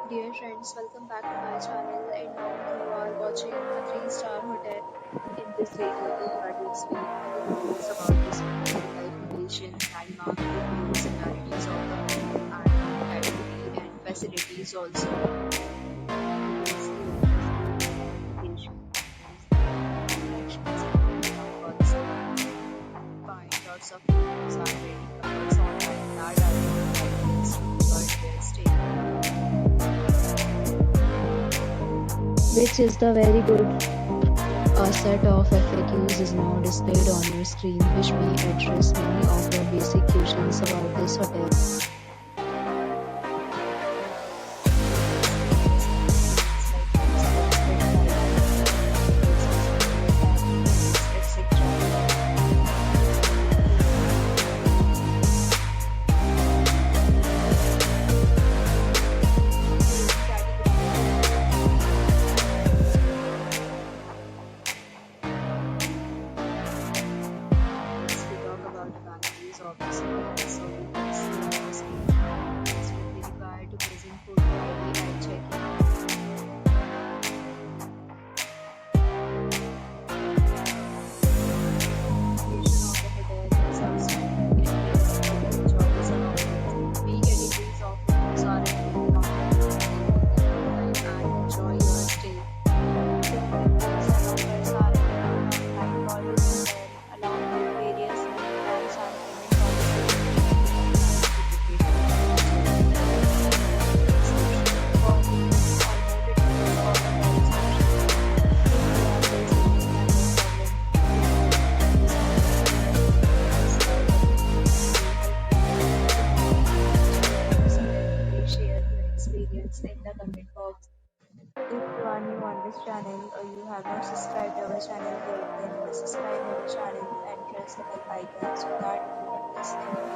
Dear friends, welcome back to my channel. And now you are watching a three-star hotel. In this video, we are to explain all the details about this hotel, like location, landmark, reviews, amenities of the hotel, and category and facilities also. Find lots of reviews are rating couples online that are guidelines to enjoy their stay. Which is the very good. A set of FAQs is now displayed on your screen, which may address many of your basic questions about this hotel. Of this hotel, so we can see on the screen. This will be required to present photo ID and check-in. Location of the hotel is outstanding. It is a job is allowed. B categories of rooms are available and enjoy your stay. Offers are available online for this hotel along with various plans and share your experience in the comment box. If you are new on this channel or you have not subscribed our channel yet, then subscribe our channel and press the bell icon so that you don't miss any